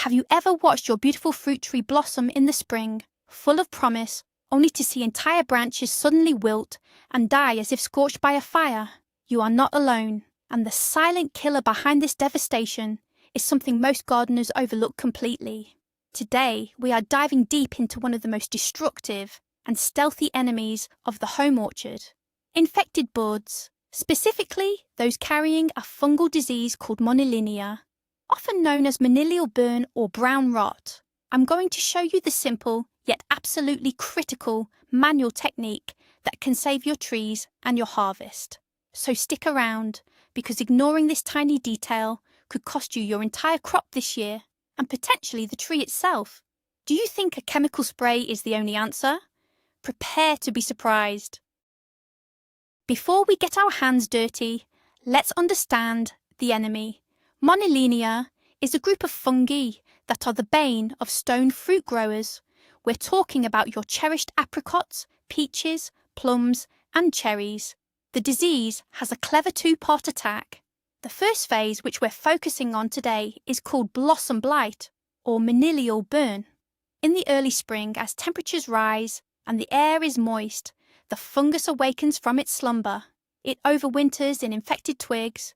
Have you ever watched your beautiful fruit tree blossom in the spring, full of promise, only to see entire branches suddenly wilt and die as if scorched by a fire? You are not alone, and the silent killer behind this devastation is something most gardeners overlook completely. Today, we are diving deep into one of the most destructive and stealthy enemies of the home orchard: infected buds, specifically those carrying a fungal disease called monilinia, often known as monilial burn or brown rot. I'm going to show you the simple, yet absolutely critical, manual technique that can save your trees and your harvest. So stick around, because ignoring this tiny detail could cost you your entire crop this year, and potentially the tree itself. Do you think a chemical spray is the only answer? Prepare to be surprised. Before we get our hands dirty, let's understand the enemy. Monilinia is a group of fungi that are the bane of stone fruit growers. We're talking about your cherished apricots, peaches, plums, and cherries. The disease has a clever two-part attack. The first phase, which we're focusing on today, is called blossom blight, or monilial burn. In the early spring, as temperatures rise and the air is moist, the fungus awakens from its slumber. It overwinters in infected twigs,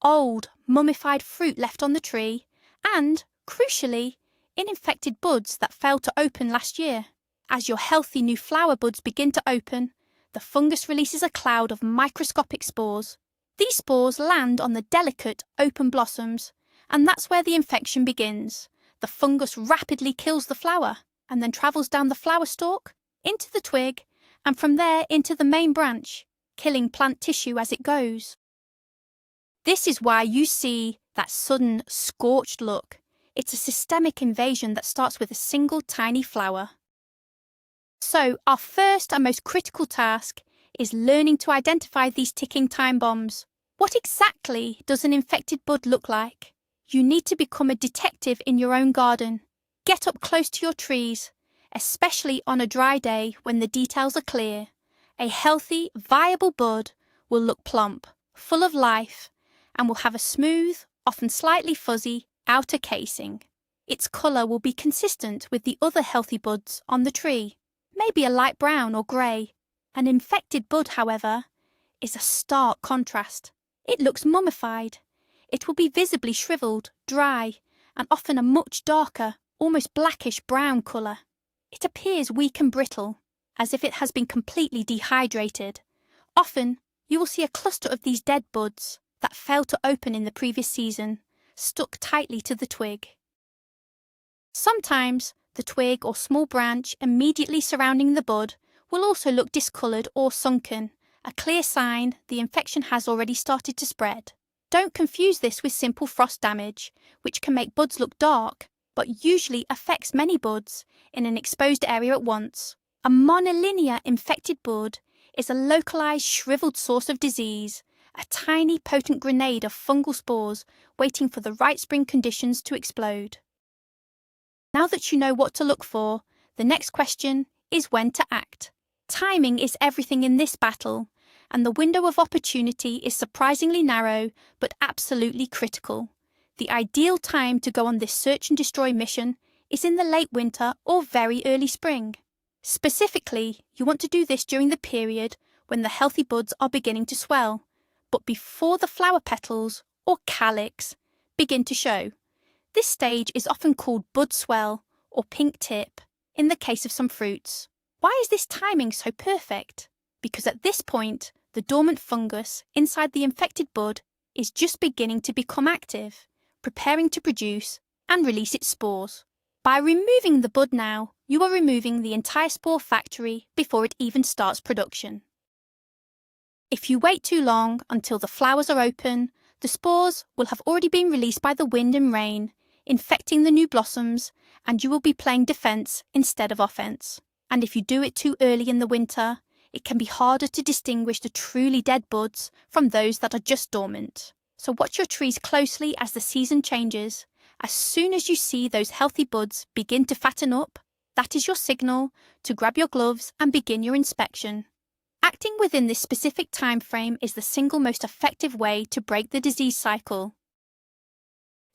old, mummified fruit left on the tree, and, crucially, in infected buds that failed to open last year. As your healthy new flower buds begin to open, the fungus releases a cloud of microscopic spores. These spores land on the delicate, open blossoms, and that's where the infection begins. The fungus rapidly kills the flower, and then travels down the flower stalk, into the twig, and from there into the main branch, killing plant tissue as it goes. This is why you see that sudden, scorched look. It's a systemic invasion that starts with a single tiny flower. So, our first and most critical task is learning to identify these ticking time bombs. What exactly does an infected bud look like? You need to become a detective in your own garden. Get up close to your trees, especially on a dry day when the details are clear. A healthy, viable bud will look plump, full of life, and will have a smooth, often slightly fuzzy, outer casing. Its colour will be consistent with the other healthy buds on the tree, maybe a light brown or grey. An infected bud, however, is a stark contrast. It looks mummified. It will be visibly shriveled, dry, and often a much darker, almost blackish brown colour. It appears weak and brittle, as if it has been completely dehydrated. Often, you will see a cluster of these dead buds that failed to open in the previous season, stuck tightly to the twig. Sometimes, the twig or small branch immediately surrounding the bud will also look discoloured or sunken, a clear sign the infection has already started to spread. Don't confuse this with simple frost damage, which can make buds look dark, but usually affects many buds in an exposed area at once. A monilinia infected bud is a localised shrivelled source of disease, a tiny potent grenade of fungal spores waiting for the right spring conditions to explode. Now that you know what to look for, the next question is when to act. Timing is everything in this battle, and the window of opportunity is surprisingly narrow but absolutely critical. The ideal time to go on this search and destroy mission is in the late winter or very early spring. Specifically, you want to do this during the period when the healthy buds are beginning to swell, but before the flower petals, or calyx, begin to show. This stage is often called bud swell or pink tip in the case of some fruits. Why is this timing so perfect? Because at this point, the dormant fungus inside the infected bud is just beginning to become active, preparing to produce and release its spores. By removing the bud now, you are removing the entire spore factory before it even starts production. If you wait too long until the flowers are open, the spores will have already been released by the wind and rain, infecting the new blossoms, and you will be playing defence instead of offence. And if you do it too early in the winter, it can be harder to distinguish the truly dead buds from those that are just dormant. So watch your trees closely as the season changes. As soon as you see those healthy buds begin to fatten up, that is your signal to grab your gloves and begin your inspection. Acting within this specific time frame is the single most effective way to break the disease cycle.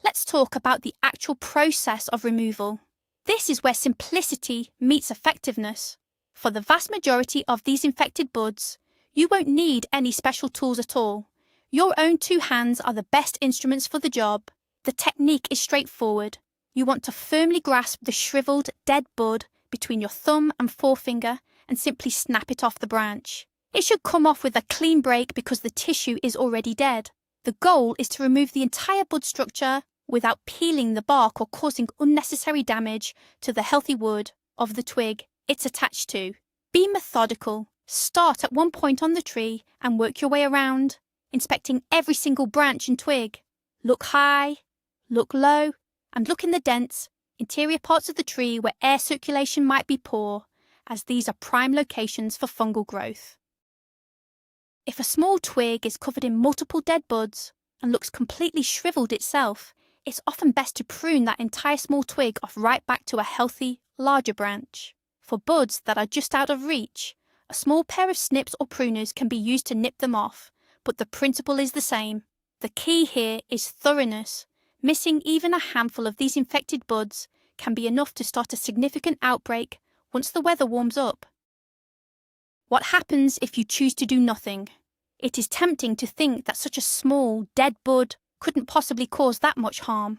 Let's talk about the actual process of removal. This is where simplicity meets effectiveness. For the vast majority of these infected buds, you won't need any special tools at all. Your own two hands are the best instruments for the job. The technique is straightforward. You want to firmly grasp the shriveled, dead bud between your thumb and forefinger and simply snap it off the branch. It should come off with a clean break because the tissue is already dead. The goal is to remove the entire bud structure without peeling the bark or causing unnecessary damage to the healthy wood of the twig it's attached to. Be methodical. Start at one point on the tree and work your way around, inspecting every single branch and twig. Look high, look low, and look in the dense, interior parts of the tree where air circulation might be poor, as these are prime locations for fungal growth. If a small twig is covered in multiple dead buds and looks completely shriveled itself, it's often best to prune that entire small twig off right back to a healthy, larger branch. For buds that are just out of reach, a small pair of snips or pruners can be used to nip them off, but the principle is the same. The key here is thoroughness. Missing even a handful of these infected buds can be enough to start a significant outbreak once the weather warms up. What happens if you choose to do nothing? It is tempting to think that such a small, dead bud couldn't possibly cause that much harm.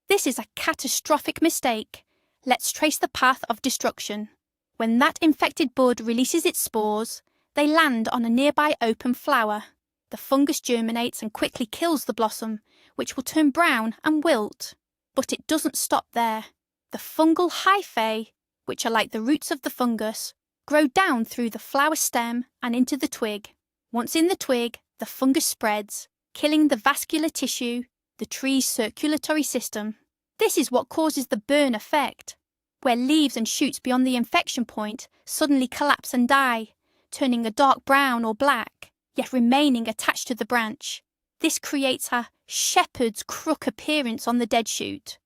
This is a catastrophic mistake. Let's trace the path of destruction. When that infected bud releases its spores, they land on a nearby open flower. The fungus germinates and quickly kills the blossom, which will turn brown and wilt. But it doesn't stop there. The fungal hyphae, which are like the roots of the fungus, grow down through the flower stem and into the twig. Once in the twig, the fungus spreads, killing the vascular tissue, the tree's circulatory system. This is what causes the burn effect, where leaves and shoots beyond the infection point suddenly collapse and die, turning a dark brown or black, yet remaining attached to the branch. This creates a shepherd's crook appearance on the dead shoot.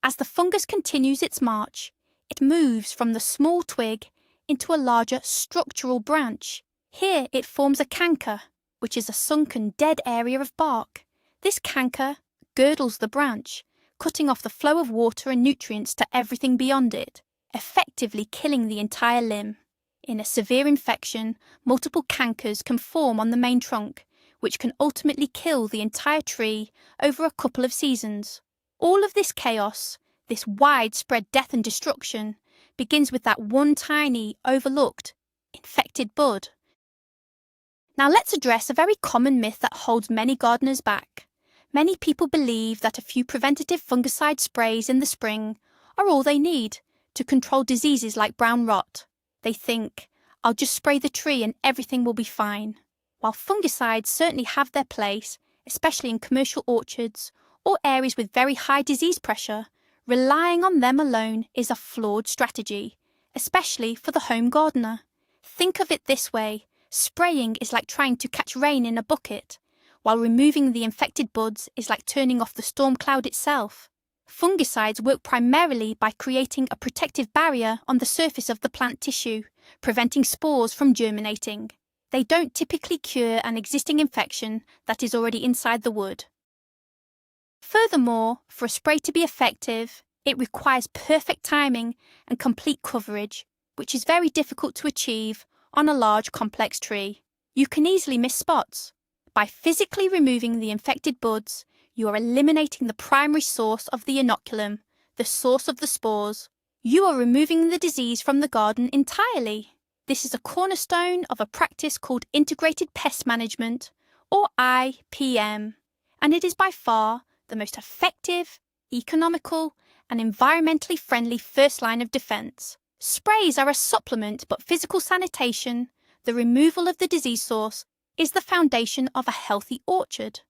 As the fungus continues its march, it moves from the small twig into a larger structural branch. Here it forms a canker, which is a sunken dead area of bark. This canker girdles the branch, cutting off the flow of water and nutrients to everything beyond it, effectively killing the entire limb. In a severe infection, multiple cankers can form on the main trunk, which can ultimately kill the entire tree over a couple of seasons. All of this chaos, this widespread death and destruction, begins with that one tiny, overlooked, infected bud. Now let's address a very common myth that holds many gardeners back. Many people believe that a few preventative fungicide sprays in the spring are all they need to control diseases like brown rot. They think, I'll just spray the tree and everything will be fine. While fungicides certainly have their place, especially in commercial orchards or areas with very high disease pressure, relying on them alone is a flawed strategy, especially for the home gardener. Think of it this way, spraying is like trying to catch rain in a bucket, while removing the infected buds is like turning off the storm cloud itself. Fungicides work primarily by creating a protective barrier on the surface of the plant tissue, preventing spores from germinating. They don't typically cure an existing infection that is already inside the wood. Furthermore, for a spray to be effective, it requires perfect timing and complete coverage, which is very difficult to achieve on a large, complex tree. You can easily miss spots. By physically removing the infected buds, you are eliminating the primary source of the inoculum, the source of the spores. You are removing the disease from the garden entirely. This is a cornerstone of a practice called Integrated Pest Management, or IPM, and it is by far the most effective, economical, and environmentally friendly first line of defense. Sprays are a supplement, but physical sanitation, the removal of the disease source, is the foundation of a healthy orchard.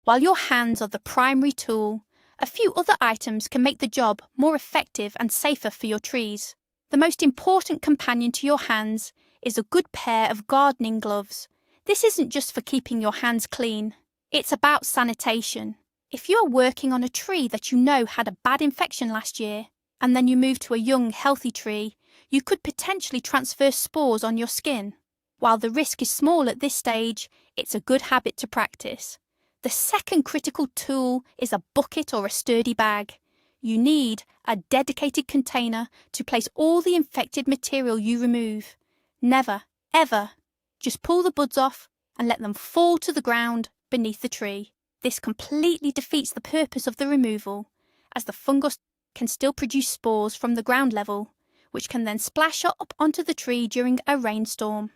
While your hands are the primary tool, a few other items can make the job more effective and safer for your trees. The most important companion to your hands is a good pair of gardening gloves. This isn't just for keeping your hands clean. It's about sanitation. If you are working on a tree that you know had a bad infection last year, and then you move to a young, healthy tree, you could potentially transfer spores on your skin. While the risk is small at this stage, it's a good habit to practice. The second critical tool is a bucket or a sturdy bag. You need a dedicated container to place all the infected material you remove. Never, ever, just pull the buds off and let them fall to the ground beneath the tree. This completely defeats the purpose of the removal, as the fungus can still produce spores from the ground level, which can then splash up onto the tree during a rainstorm.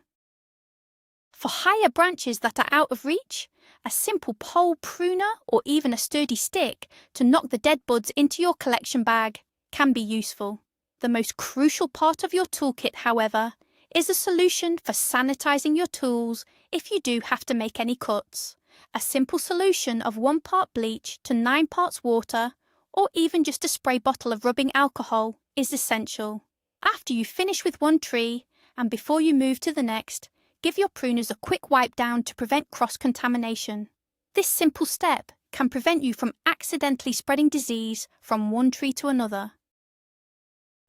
For higher branches that are out of reach, a simple pole pruner or even a sturdy stick to knock the dead buds into your collection bag can be useful. The most crucial part of your toolkit, however, is a solution for sanitizing your tools if you do have to make any cuts. A simple solution of 1 part bleach to 9 parts water, or even just a spray bottle of rubbing alcohol, is essential. After you finish with one tree, and before you move to the next, give your pruners a quick wipe down to prevent cross-contamination. This simple step can prevent you from accidentally spreading disease from one tree to another.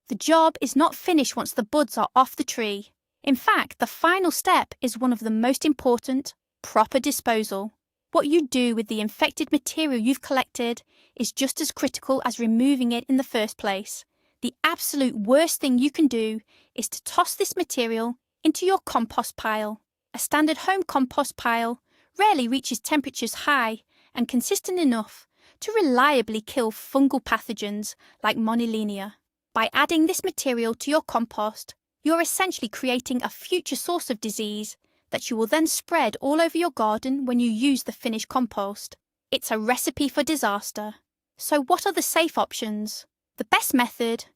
The job is not finished once the buds are off the tree. In fact, the final step is one of the most important: proper disposal. What you do with the infected material you've collected is just as critical as removing it in the first place. The absolute worst thing you can do is to toss this material into your compost pile. A standard home compost pile rarely reaches temperatures high and consistent enough to reliably kill fungal pathogens like Monilinia. By adding this material to your compost, you're essentially creating a future source of disease that you will then spread all over your garden when you use the finished compost. It's a recipe for disaster. So what are the safe options? The best method,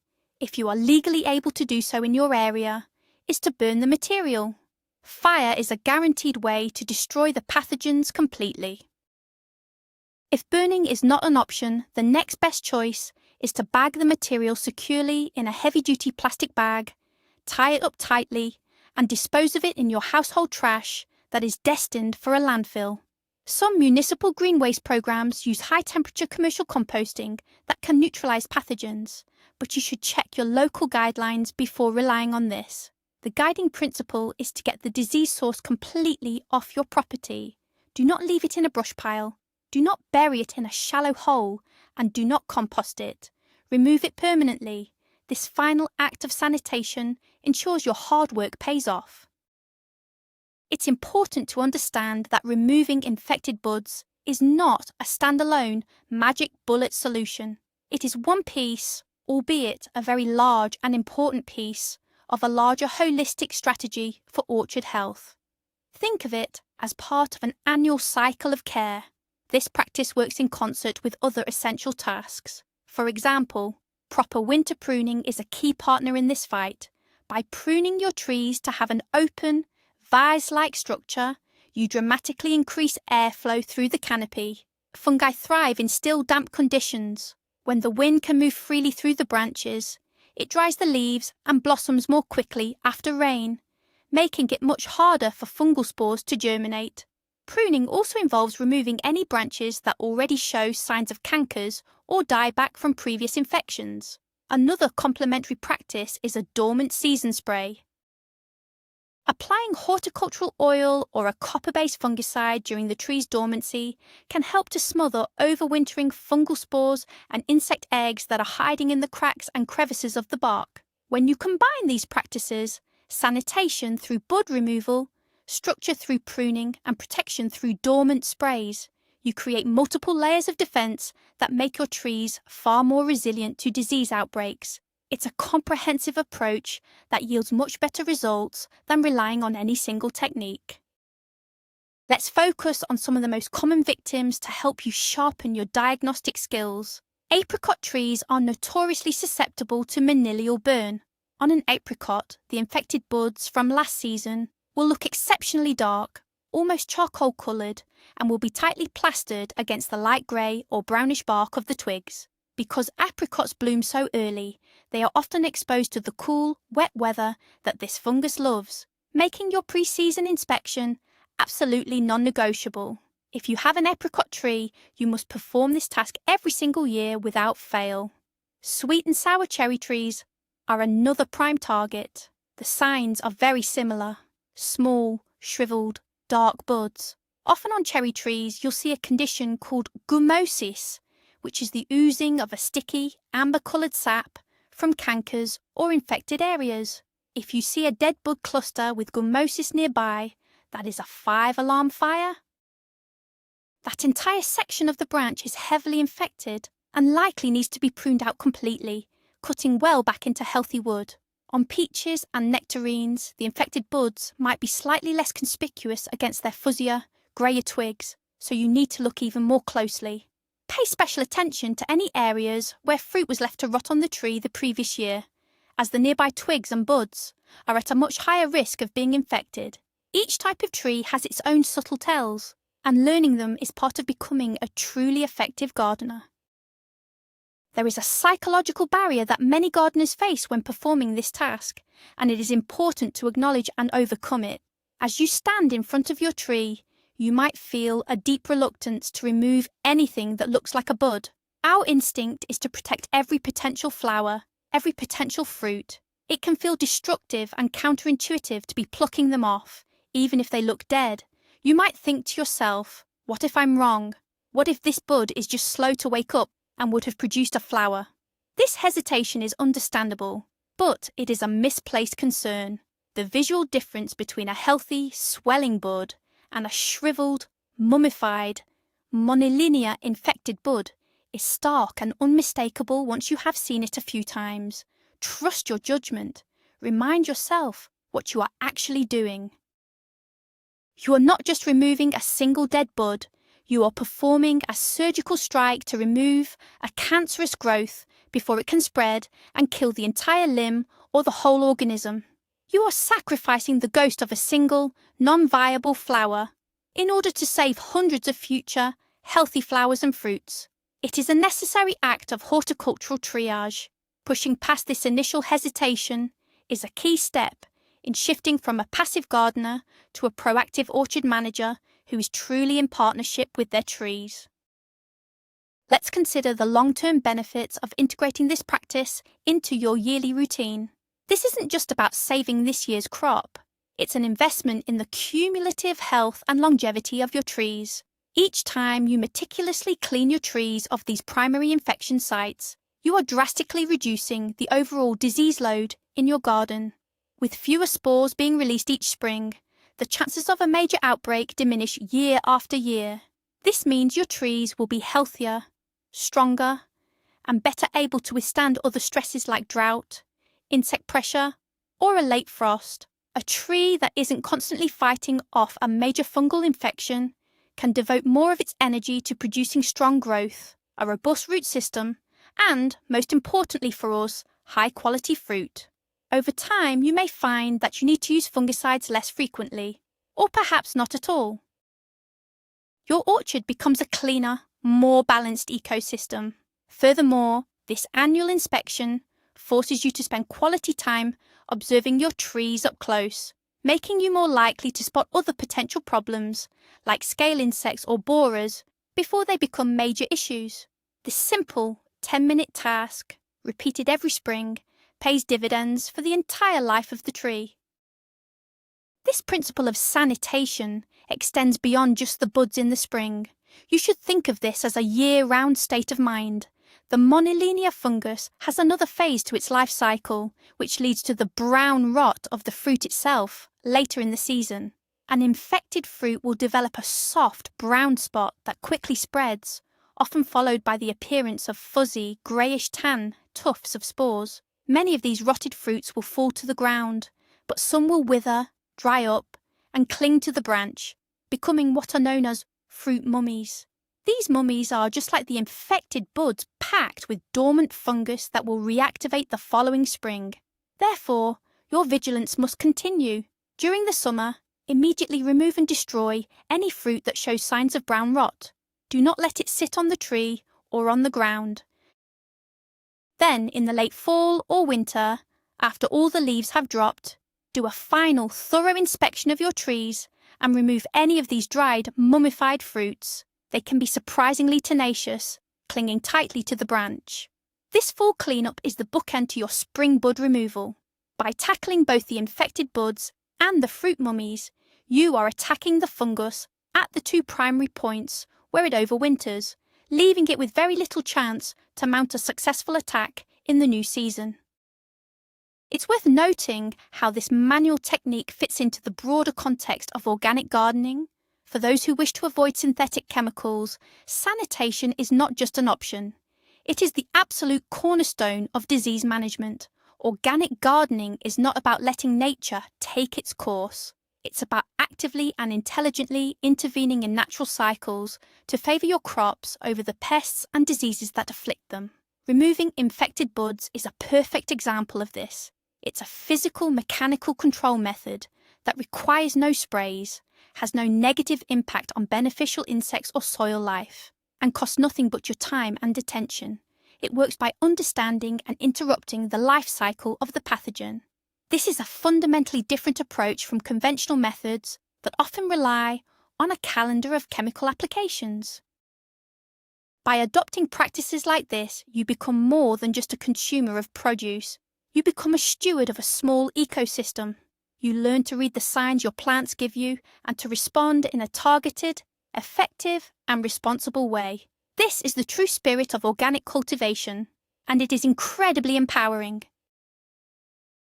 if you are legally able to do so in your area, is to burn the material. Fire is a guaranteed way to destroy the pathogens completely. If burning is not an option, the next best choice is to bag the material securely in a heavy-duty plastic bag, tie it up tightly, and dispose of it in your household trash that is destined for a landfill. Some municipal green waste programs use high-temperature commercial composting that can neutralize pathogens, but you should check your local guidelines before relying on this. The guiding principle is to get the disease source completely off your property. Do not leave it in a brush pile. Do not bury it in a shallow hole, and do not compost it. Remove it permanently. This final act of sanitation ensures your hard work pays off. It's important to understand that removing infected buds is not a standalone magic bullet solution. It is one piece, albeit a very large and important piece, of a larger holistic strategy for orchard health. Think of it as part of an annual cycle of care. This practice works in concert with other essential tasks. For example, proper winter pruning is a key partner in this fight. By pruning your trees to have an open, vise-like structure, you dramatically increase airflow through the canopy. Fungi thrive in still damp conditions. When the wind can move freely through the branches, it dries the leaves and blossoms more quickly after rain, making it much harder for fungal spores to germinate. Pruning also involves removing any branches that already show signs of cankers or dieback from previous infections. Another complementary practice is a dormant season spray. Applying horticultural oil or a copper-based fungicide during the tree's dormancy can help to smother overwintering fungal spores and insect eggs that are hiding in the cracks and crevices of the bark. When you combine these practices, sanitation through bud removal, structure through pruning, and protection through dormant sprays, you create multiple layers of defense that make your trees far more resilient to disease outbreaks. It's a comprehensive approach that yields much better results than relying on any single technique. Let's focus on some of the most common victims to help you sharpen your diagnostic skills. Apricot trees are notoriously susceptible to monilial burn. On an apricot, the infected buds from last season will look exceptionally dark, almost charcoal-coloured, and will be tightly plastered against the light grey or brownish bark of the twigs. Because apricots bloom so early, they are often exposed to the cool, wet weather that this fungus loves, making your pre-season inspection absolutely non-negotiable. If you have an apricot tree, you must perform this task every single year without fail. Sweet and sour cherry trees are another prime target. The signs are very similar: small, shriveled, dark buds. Often on cherry trees, you'll see a condition called gummosis, which is the oozing of a sticky, amber-coloured sap from cankers or infected areas. If you see a dead bud cluster with gummosis nearby, that is a 5-alarm fire. That entire section of the branch is heavily infected and likely needs to be pruned out completely, cutting well back into healthy wood. On peaches and nectarines, the infected buds might be slightly less conspicuous against their fuzzier, greyer twigs, so you need to look even more closely. Pay special attention to any areas where fruit was left to rot on the tree the previous year, as the nearby twigs and buds are at a much higher risk of being infected. Each type of tree has its own subtle tells, and learning them is part of becoming a truly effective gardener. There is a psychological barrier that many gardeners face when performing this task, and it is important to acknowledge and overcome it. As you stand in front of your tree, you might feel a deep reluctance to remove anything that looks like a bud. Our instinct is to protect every potential flower, every potential fruit. It can feel destructive and counterintuitive to be plucking them off, even if they look dead. You might think to yourself, what if I'm wrong? What if this bud is just slow to wake up and would have produced a flower? This hesitation is understandable, but it is a misplaced concern. The visual difference between a healthy, swelling bud and a shriveled, mummified, monilinia infected bud is stark and unmistakable once you have seen it a few times. Trust your judgment. Remind yourself what you are actually doing. You are not just removing a single dead bud, you are performing a surgical strike to remove a cancerous growth before it can spread and kill the entire limb or the whole organism. You are sacrificing the ghost of a single, non-viable flower in order to save hundreds of future, healthy flowers and fruits. It is a necessary act of horticultural triage. Pushing past this initial hesitation is a key step in shifting from a passive gardener to a proactive orchard manager who is truly in partnership with their trees. Let's consider the long-term benefits of integrating this practice into your yearly routine. This isn't just about saving this year's crop. It's an investment in the cumulative health and longevity of your trees. Each time you meticulously clean your trees of these primary infection sites, you are drastically reducing the overall disease load in your garden. With fewer spores being released each spring, the chances of a major outbreak diminish year after year. This means your trees will be healthier, stronger, and better able to withstand other stresses like drought, insect pressure, or a late frost. A tree that isn't constantly fighting off a major fungal infection can devote more of its energy to producing strong growth, a robust root system, and, most importantly for us, high-quality fruit. Over time, you may find that you need to use fungicides less frequently, or perhaps not at all. Your orchard becomes a cleaner, more balanced ecosystem. Furthermore, this annual inspection forces you to spend quality time observing your trees up close, making you more likely to spot other potential problems, like scale insects or borers, before they become major issues. This simple 10-minute task, repeated every spring, pays dividends for the entire life of the tree. This principle of sanitation extends beyond just the buds in the spring. You should think of this as a year-round state of mind. The monilinia fungus has another phase to its life cycle, which leads to the brown rot of the fruit itself later in the season. An infected fruit will develop a soft brown spot that quickly spreads, often followed by the appearance of fuzzy, greyish-tan tufts of spores. Many of these rotted fruits will fall to the ground, but some will wither, dry up, and cling to the branch, becoming what are known as fruit mummies. These mummies are just like the infected buds packed with dormant fungus that will reactivate the following spring. Therefore, your vigilance must continue. During the summer, immediately remove and destroy any fruit that shows signs of brown rot. Do not let it sit on the tree or on the ground. Then, in the late fall or winter, after all the leaves have dropped, do a final thorough inspection of your trees and remove any of these dried, mummified fruits. They can be surprisingly tenacious, clinging tightly to the branch. This fall cleanup is the bookend to your spring bud removal. By tackling both the infected buds and the fruit mummies, you are attacking the fungus at the two primary points where it overwinters, leaving it with very little chance to mount a successful attack in the new season. It's worth noting how this manual technique fits into the broader context of organic gardening. For those who wish to avoid synthetic chemicals, sanitation is not just an option. It is the absolute cornerstone of disease management. Organic gardening is not about letting nature take its course. It's about actively and intelligently intervening in natural cycles to favour your crops over the pests and diseases that afflict them. Removing infected buds is a perfect example of this. It's a physical mechanical control method that requires no sprays, has no negative impact on beneficial insects or soil life, and costs nothing but your time and attention. It works by understanding and interrupting the life cycle of the pathogen. This is a fundamentally different approach from conventional methods that often rely on a calendar of chemical applications. By adopting practices like this, you become more than just a consumer of produce. You become a steward of a small ecosystem. You learn to read the signs your plants give you and to respond in a targeted, effective, and responsible way. This is the true spirit of organic cultivation, and it is incredibly empowering.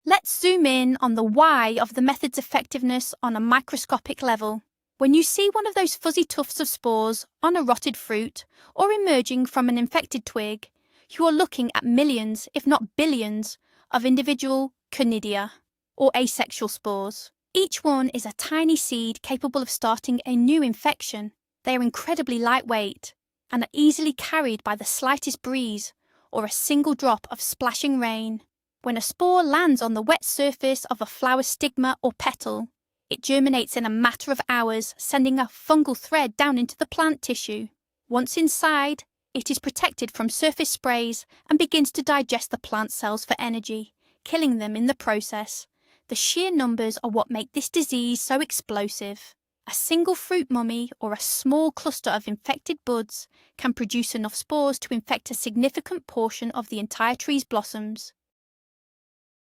Let's zoom in on the why of the method's effectiveness on a microscopic level. When you see one of those fuzzy tufts of spores on a rotted fruit or emerging from an infected twig, you are looking at millions, if not billions, of individual conidia, or asexual spores. Each one is a tiny seed capable of starting a new infection. They are incredibly lightweight and are easily carried by the slightest breeze or a single drop of splashing rain. When a spore lands on the wet surface of a flower stigma or petal, it germinates in a matter of hours, sending a fungal thread down into the plant tissue. Once inside, it is protected from surface sprays and begins to digest the plant cells for energy, killing them in the process. The sheer numbers are what make this disease so explosive. A single fruit mummy or a small cluster of infected buds can produce enough spores to infect a significant portion of the entire tree's blossoms.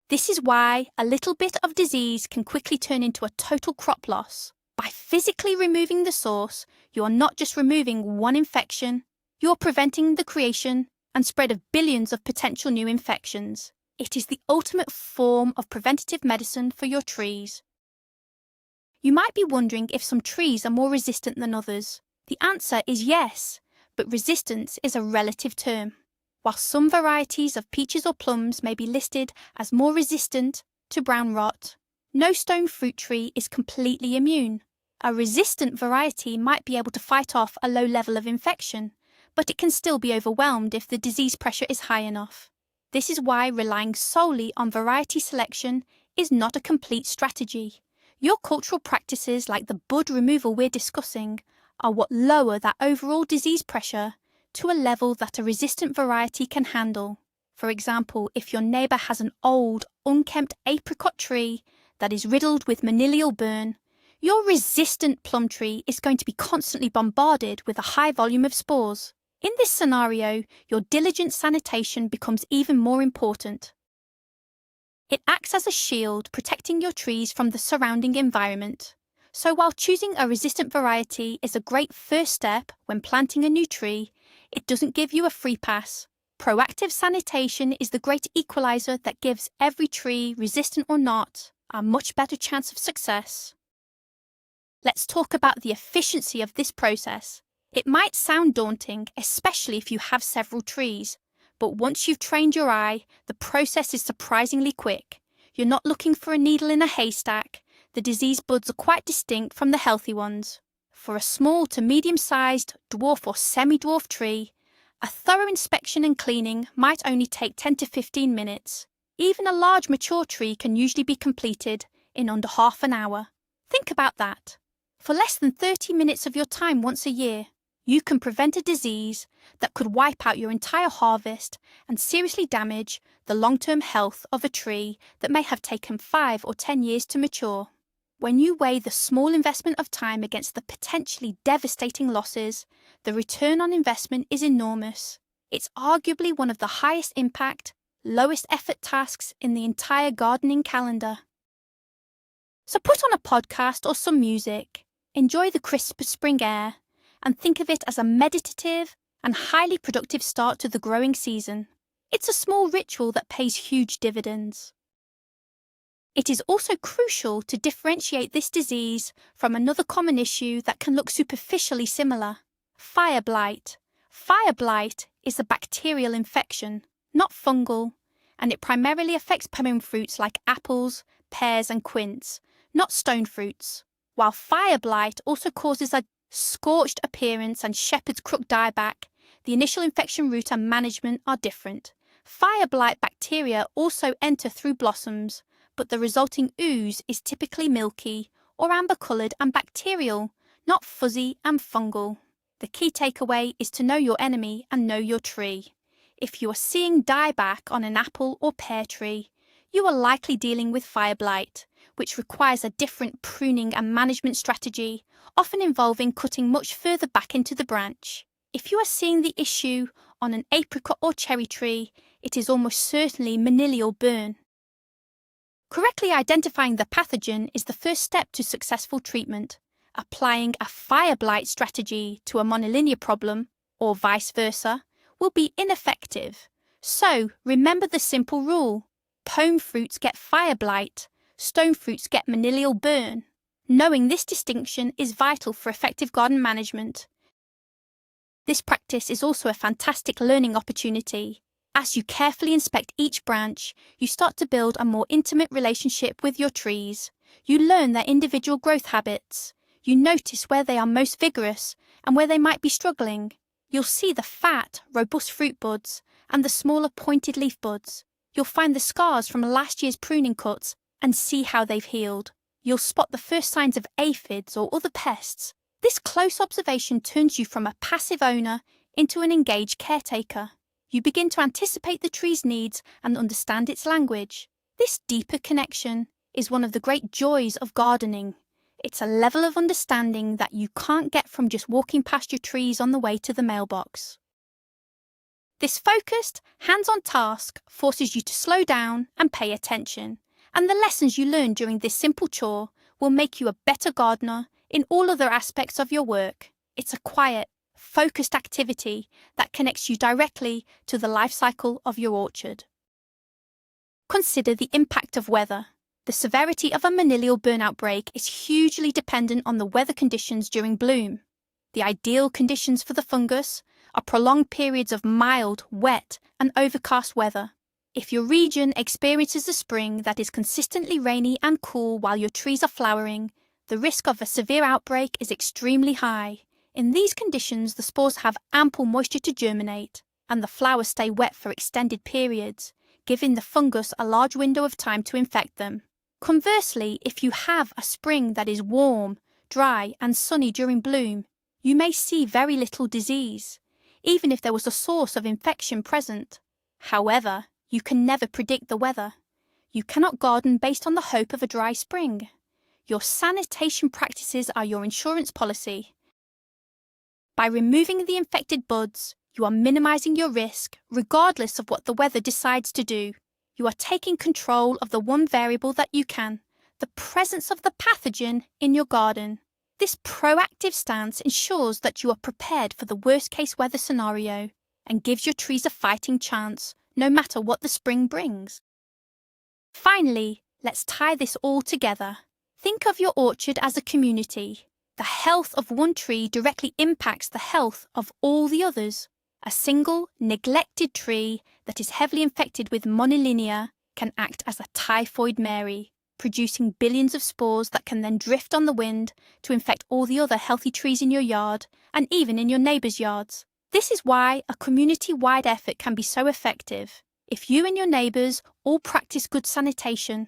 This is why a little bit of disease can quickly turn into a total crop loss. By physically removing the source, you are not just removing one infection, you're preventing the creation and spread of billions of potential new infections. It is the ultimate form of preventative medicine for your trees. You might be wondering if some trees are more resistant than others. The answer is yes, but resistance is a relative term. While some varieties of peaches or plums may be listed as more resistant to brown rot, no stone fruit tree is completely immune. A resistant variety might be able to fight off a low level of infection, but it can still be overwhelmed if the disease pressure is high enough. This is why relying solely on variety selection is not a complete strategy. Your cultural practices, like the bud removal we're discussing, are what lower that overall disease pressure to a level that a resistant variety can handle. For example, if your neighbour has an old, unkempt apricot tree that is riddled with monilial burn, your resistant plum tree is going to be constantly bombarded with a high volume of spores. In this scenario, your diligent sanitation becomes even more important. It acts as a shield, protecting your trees from the surrounding environment. So while choosing a resistant variety is a great first step when planting a new tree, it doesn't give you a free pass. Proactive sanitation is the great equalizer that gives every tree, resistant or not, a much better chance of success. Let's talk about the efficiency of this process. It might sound daunting, especially if you have several trees, but once you've trained your eye, the process is surprisingly quick. You're not looking for a needle in a haystack. The diseased buds are quite distinct from the healthy ones. For a small to medium-sized dwarf or semi-dwarf tree, a thorough inspection and cleaning might only take 10 to 15 minutes. Even a large mature tree can usually be completed in under half an hour. Think about that. For less than 30 minutes of your time once a year, you can prevent a disease that could wipe out your entire harvest and seriously damage the long-term health of a tree that may have taken 5 or 10 years to mature. When you weigh the small investment of time against the potentially devastating losses, the return on investment is enormous. It's arguably one of the highest impact, lowest effort tasks in the entire gardening calendar. So put on a podcast or some music. Enjoy the crisp spring air and think of it as a meditative and highly productive start to the growing season. It's a small ritual that pays huge dividends. It is also crucial to differentiate this disease from another common issue that can look superficially similar: fire blight. Fire blight is a bacterial infection, not fungal, and it primarily affects plum fruits like apples, pears, and quince, not stone fruits. While fire blight also causes a scorched appearance and shepherd's crook dieback, the initial infection route and management are different. Fire blight bacteria also enter through blossoms, but the resulting ooze is typically milky or amber-coloured and bacterial, not fuzzy and fungal. The key takeaway is to know your enemy and know your tree. If you are seeing dieback on an apple or pear tree, you are likely dealing with fire blight, which requires a different pruning and management strategy, often involving cutting much further back into the branch. If you are seeing the issue on an apricot or cherry tree, it is almost certainly monilial burn. Correctly identifying the pathogen is the first step to successful treatment. Applying a fire blight strategy to a monilinia problem, or vice versa, will be ineffective. So remember the simple rule: pome fruits get fire blight, stone fruits get monilial burn. Knowing this distinction is vital for effective garden management. This practice is also a fantastic learning opportunity. As you carefully inspect each branch, you start to build a more intimate relationship with your trees. You learn their individual growth habits. You notice where they are most vigorous and where they might be struggling. You'll see the fat, robust fruit buds and the smaller pointed leaf buds. You'll find the scars from last year's pruning cuts and see how they've healed. You'll spot the first signs of aphids or other pests. This close observation turns you from a passive owner into an engaged caretaker. You begin to anticipate the tree's needs and understand its language. This deeper connection is one of the great joys of gardening. It's a level of understanding that you can't get from just walking past your trees on the way to the mailbox. This focused, hands-on task forces you to slow down and pay attention, and the lessons you learn during this simple chore will make you a better gardener in all other aspects of your work. It's a quiet, focused activity that connects you directly to the life cycle of your orchard. Consider the impact of weather. The severity of a monilial burn outbreak is hugely dependent on the weather conditions during bloom. The ideal conditions for the fungus are prolonged periods of mild, wet, and overcast weather. If your region experiences a spring that is consistently rainy and cool while your trees are flowering, the risk of a severe outbreak is extremely high. In these conditions, the spores have ample moisture to germinate, and the flowers stay wet for extended periods, giving the fungus a large window of time to infect them. Conversely, if you have a spring that is warm, dry, and sunny during bloom, you may see very little disease, even if there was a source of infection present. However, you can never predict the weather. You cannot garden based on the hope of a dry spring. Your sanitation practices are your insurance policy. By removing the infected buds, you are minimizing your risk, regardless of what the weather decides to do. You are taking control of the one variable that you can, the presence of the pathogen in your garden. This proactive stance ensures that you are prepared for the worst-case weather scenario and gives your trees a fighting chance, no matter what the spring brings. Finally, let's tie this all together. Think of your orchard as a community. The health of one tree directly impacts the health of all the others. A single, neglected tree that is heavily infected with monilinia can act as a typhoid Mary, producing billions of spores that can then drift on the wind to infect all the other healthy trees in your yard and even in your neighbours' yards. This is why a community-wide effort can be so effective. If you and your neighbours all practice good sanitation,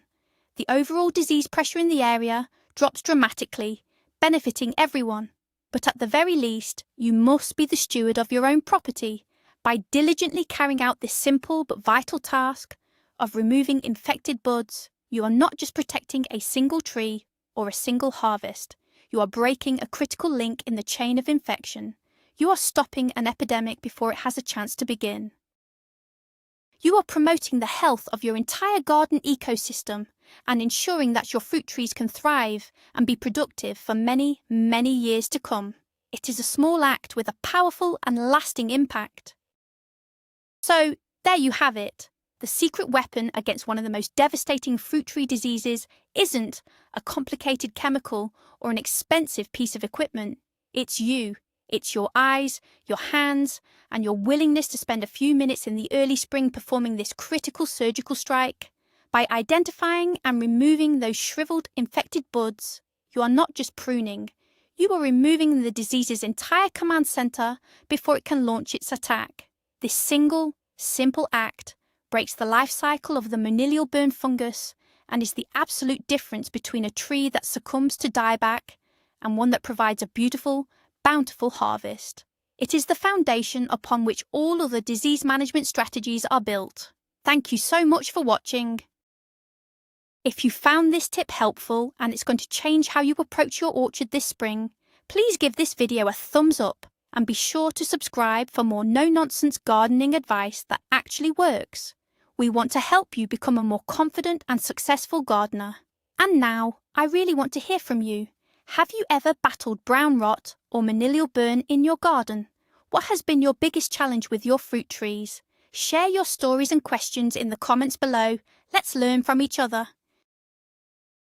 the overall disease pressure in the area drops dramatically, benefiting everyone. But at the very least, you must be the steward of your own property by diligently carrying out this simple but vital task of removing infected buds. You are not just protecting a single tree or a single harvest. You are breaking a critical link in the chain of infection. You are stopping an epidemic before it has a chance to begin. You are promoting the health of your entire garden ecosystem and ensuring that your fruit trees can thrive and be productive for many, many years to come. It is a small act with a powerful and lasting impact. So, there you have it. The secret weapon against one of the most devastating fruit tree diseases isn't a complicated chemical or an expensive piece of equipment. It's you. It's your eyes, your hands, and your willingness to spend a few minutes in the early spring performing this critical surgical strike. By identifying and removing those shriveled, infected buds, you are not just pruning. You are removing the disease's entire command center before it can launch its attack. This single, simple act breaks the life cycle of the Monilial burn fungus and is the absolute difference between a tree that succumbs to dieback and one that provides a beautiful, bountiful harvest. It is the foundation upon which all other disease management strategies are built. Thank you so much for watching. If you found this tip helpful and it's going to change how you approach your orchard this spring, please give this video a thumbs up and be sure to subscribe for more no-nonsense gardening advice that actually works. We want to help you become a more confident and successful gardener. And now, I really want to hear from you. Have you ever battled brown rot or Monilial burn in your garden? What has been your biggest challenge with your fruit trees? Share your stories and questions in the comments below. Let's learn from each other.